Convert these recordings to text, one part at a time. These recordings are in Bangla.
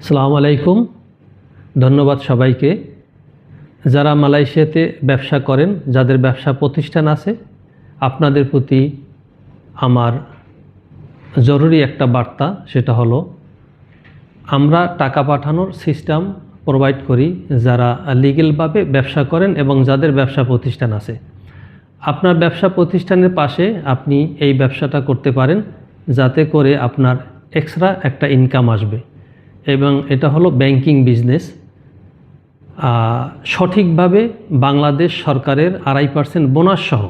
আসসালামু আলাইকুম। ধন্যবাদ সবাইকে। যারা মালয়েশিয়াতে ব্যবসা করেন, যাদের ব্যবসা প্রতিষ্ঠান আছে, আপনাদের প্রতি আমার জরুরি একটা বার্তা। সেটা হলো, আমরা টাকা পাঠানোর সিস্টেম প্রোভাইড করি যারা লিগ্যালভাবে ব্যবসা করেন এবং যাদের ব্যবসা প্রতিষ্ঠান আছে। আপনার ব্যবসা প্রতিষ্ঠানের পাশে আপনি এই ব্যবসাটা করতে পারেন, যাতে করে আপনার এক্সট্রা একটা ইনকাম আসবে। এবং এটা হলো ব্যাংকিং বিজনেস। সঠিকভাবে বাংলাদেশ সরকারের 2.5% বোনাস সহ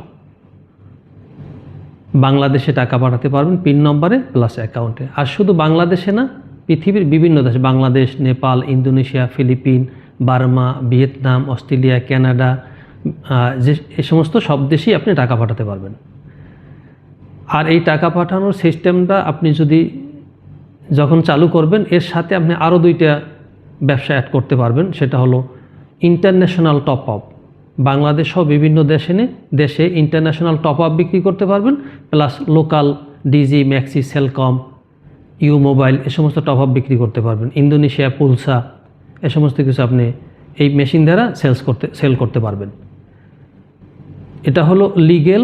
বাংলাদেশে টাকা পাঠাতে পারবেন, পিন নম্বরে প্লাস অ্যাকাউন্টে। আর শুধু বাংলাদেশে না, পৃথিবীর বিভিন্ন দেশে, Bangladesh, Nepal, Indonesia, Philippines, Burma, Vietnam, Australia, Canada, এই সমস্ত সব দেশেই আপনি টাকা পাঠাতে পারবেন। আর এই টাকা পাঠানোর সিস্টেমটা আপনি যদি যখন চালু করবেন, এর সাথে আপনি আরও 2টা ব্যবসা অ্যাড করতে পারবেন। সেটা হলো ইন্টারন্যাশনাল টপ আপ। বাংলাদেশ সহ বিভিন্ন দেশে ইন্টারন্যাশনাল টপ আপ বিক্রি করতে পারবেন, plus local Digi, Maxis, Celcom, U Mobile এ সমস্ত টপ আপ বিক্রি করতে পারবেন। ইন্দোনেশিয়া, পুলসা এ সমস্ত কিছু আপনি এই মেশিন দ্বারা সেল করতে পারবেন। এটা হলো লিগেল,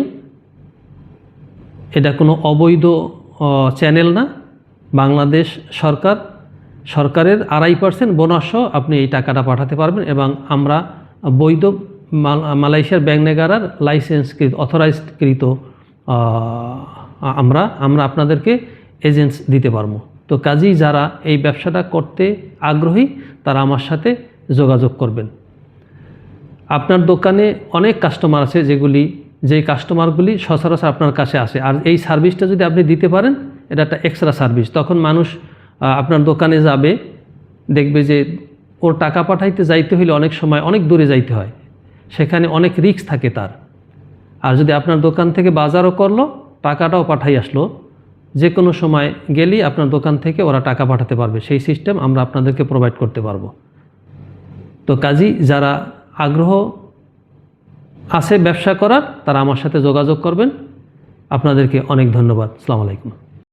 এটা কোনো অবৈধ চ্যানেল না। বাংলাদেশ সরকারের 2.5% বোনাস সহ আপনি এই টাকাটা পাঠাতে পারবেন। এবং আমরা বৈধ মালয়েশিয়ার ব্যাংক নেগারার লাইসেন্সকৃত, অথরাইজডকৃত আমরা আপনাদেরকে এজেন্টস দিতে পারবো। তো কাজেই যারা এই ব্যবসাটা করতে আগ্রহী, তারা আমার সাথে যোগাযোগ করবেন। আপনার দোকানে অনেক কাস্টমার আছে, যেই কাস্টমারগুলি সচরাচর আপনার কাছে আসে। আর এই সার্ভিসটা যদি আপনি দিতে পারেন, এটা একটা এক্সট্রা সার্ভিস। তখন মানুষ আপনার দোকানে যাবে, দেখবে যে ওর টাকা পাঠাইতে যাইতে হইলে অনেক সময় অনেক দূরে যাইতে হয়, সেখানে অনেক রিস্ক থাকে তার। আর যদি আপনার দোকান থেকে বাজারও করলো, টাকাটাও পাঠাই আসলো, যে কোনো সময় গেলেই আপনার দোকান থেকে ওরা টাকা পাঠাতে পারবে। সেই সিস্টেম আমরা আপনাদেরকে প্রোভাইড করতে পারবো। তো কাজী যারা আগ্রহ আছে ব্যবসা করার, তারা আমার সাথে যোগাযোগ করবেন। আপনাদেরকে অনেক ধন্যবাদ। আসসালামু আলাইকুম।